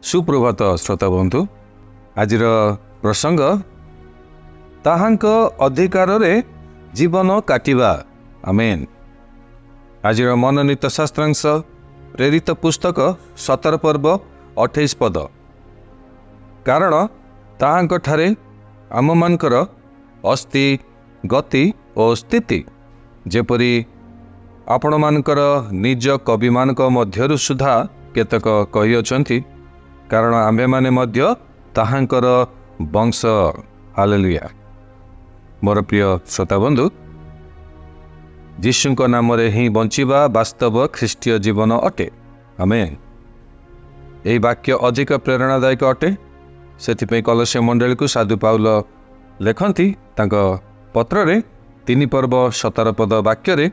सुप्रभात श्रोता बंधु आज प्रसंग ताहांक अधिकार रे जीवन काटिबा आमेन। आज मनोनीत शास्त्रांश प्रेरित पुस्तक 17 पर्व 28 पद। कारण ताहांक ठारे आम मानकर अस्ति गति और स्थिति जेपरी आपण मानकर निज कवि मानक मध्यरु सुधा केतक कहि अछंती। कारण आम्भे माने मध्य ताहांकर वंश। हालेलुया। मोर प्रिय श्रोता बंधु, जीशुଙ୍କ नामरे ही बंचिबा वास्तव ख्रीष्टीय जीवन अटे। आमेन। एही वाक्य अधिक प्रेरणादायक अटे। सेथिपई कलस्य मंडली को साधु पाउल लेखंती तांक पत्र रे 3 पर्व 17 पद वाक्य रे,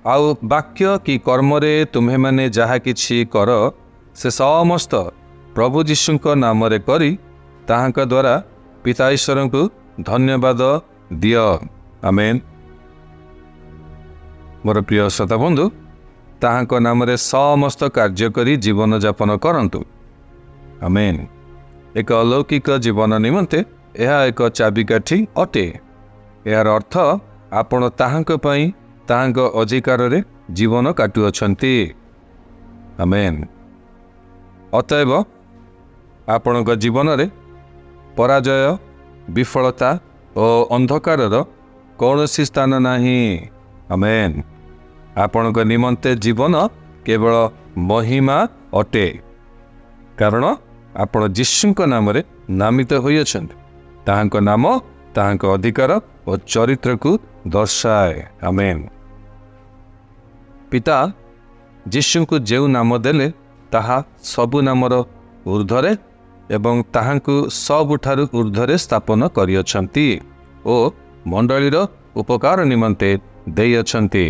आउ वाक्य कि कर्म रे तुम्हे माने जहा किछि कर से समस्त प्रभु जीशुଙ୍କ नामरे करी ताहांक द्वारा पिता ईश्वर को धन्यवाद दिय। आमेन। मोर प्रिय श्रोता बंधु, ताहांक नामरे समस्त कार्य करी जीवन यापन करंतु। आमेन। एक अलौकिक जीवन निमंते यह एक चाबिकाठी अटे। यार अर्थ आपण ताहांक पई ताहांक अधिकार रे जीवन काटु अछंती। आमेन। अतएव आपणक जीवन रे पराजय, विफलता और अंधकार कौनसी स्थान नाही। आमेन। आपणक निमंते जीवन केवल महिमा अटे। कारण आपण जीशुଙ୍କ नामरे नामित होई अछंती। ताहांक नाम ताहांक अधिकार और चरित्र को दर्शाए। आमेन। पिता जीशु को जेउ नाम देले ताहा सबु नामर ऊर्ध्वरे एवं ताहांकु सबुठारु ऊर्ध्वरे स्थापन करियछंती ओ मंडलीर उपकार निमंते देई अछंती।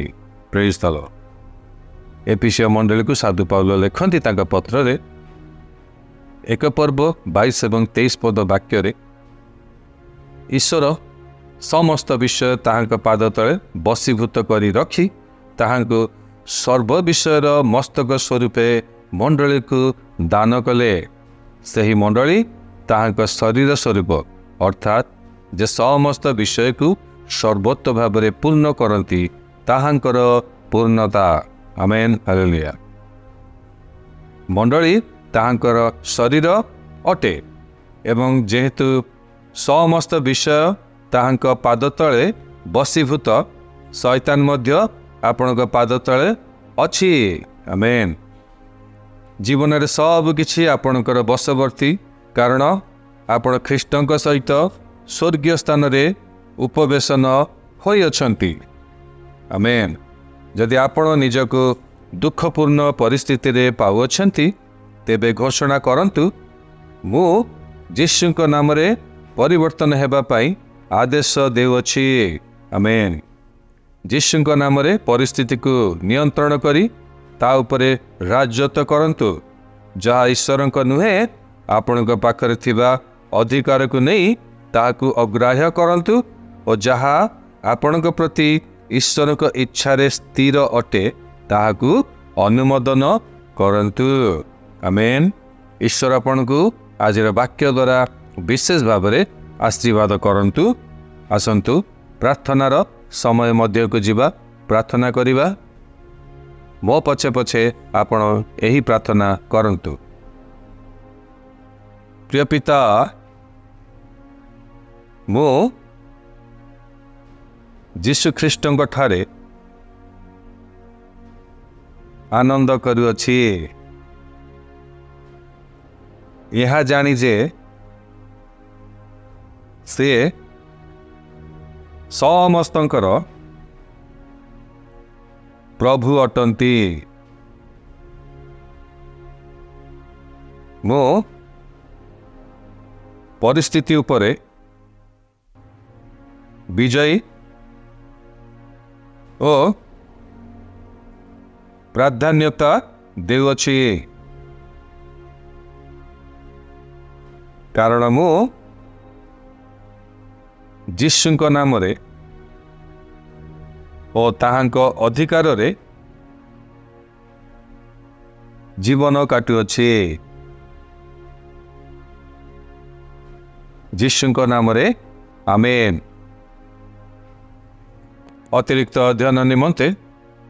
Praise the Lord. एफिसियो मंडली को साधु पाउल लेखंती तांका पत्र रे 1 पर्व 22 एवं 23 पद वाक्य रे, ईश्वर समस्त विषय ताहांक पाद तले बसीभूत करी रखी ताहांकु सर्व विषयर मस्तक स्वरूपे मंडली को दान कले। सही मंडली ताहांक शरीर स्वरूप अर्थात जे समस्त विषय को सर्वोत्त भाव पूर्ण करती ताहांकर पूर्णता। आमेन। हालेलुया। मंडली ताहांकर शरीर अटे एवं जेहेतु समस्त विषय ताहांक पाद तले बसीभूत, शैतान मध्य आपणक पाद तले अछि। आमेन। जीवन रे सब किछि आपणकर बसवर्ती। कारण आपण ख्रीष्टଙ୍କ सहित स्वर्गीय स्थान रे उपवेशन होई अछंती। आमेन। जदि आपण निजको दुखपूर्ण परिस्थिति रे पाउ अछंती तेबे घोषणा करंतु, मु जीशुଙ୍କ नाम रे परिवर्तन हेबा पई आदेश देउछि। आमेन। जीशुଙ୍କ नाम रे परिस्थिति को नियंत्रण करी ता उपरे राजत्व करंतु। जहा ईश्वरଙ୍କ नुहे आपणक पाखरे थिबा अधिकार को नहीं ताकू अग्राह्य करंतु और जहा आपणक प्रति ईश्वरक इच्छा रे स्थिर अटे ताकू अनुमोदन करंतु। आमेन। ईश्वर आपणकू आज वाक्य द्वारा विशेष भाव में आशीर्वाद करंतु। आसंतु प्रार्थनार समय मध्य को जीवा, प्रार्थना करिबा। मो पछे पछे आपण एही प्रार्थना करंतु। प्रिय पिता, मो जीशु ख्रीष्टଙ୍କ ठारे आनंद करुअछि। यह जानी जे से समस्तंकर प्रभु अटंती। मो परिस्थिति उपरे विजयी ओ प्राधान्यता देउछि। कारण मु जीशुଙ୍କ नामरे ओ ताहांक अधिकार रे जीवन काटुअछि। यीशुଙ୍କ नामरे आमेन। अतिरिक्त अध्ययन निमंते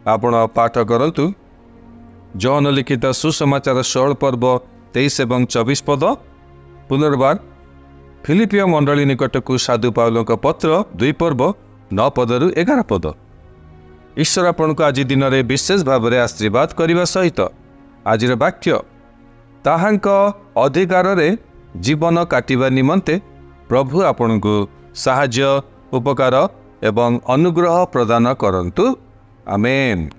आपण पाठ करतु जॉन लिखित सुसमाचार 16 पर्व 23 एवं 24 पद। पुनर्बार फिलिपियो मंडली निकटकू साधु पाउलक पत्र 2 पर्व 9 पदरु 11 पद। ईश्वर आपण को आज दिन में विशेष भाव में आशीर्वाद करने सहित आज वाक्य ताहांक अधिकार रे जीवन काटिबा निमंते प्रभु आपण को साहाय्य उपकार एवं अनुग्रह प्रदान करंतु। आमेन।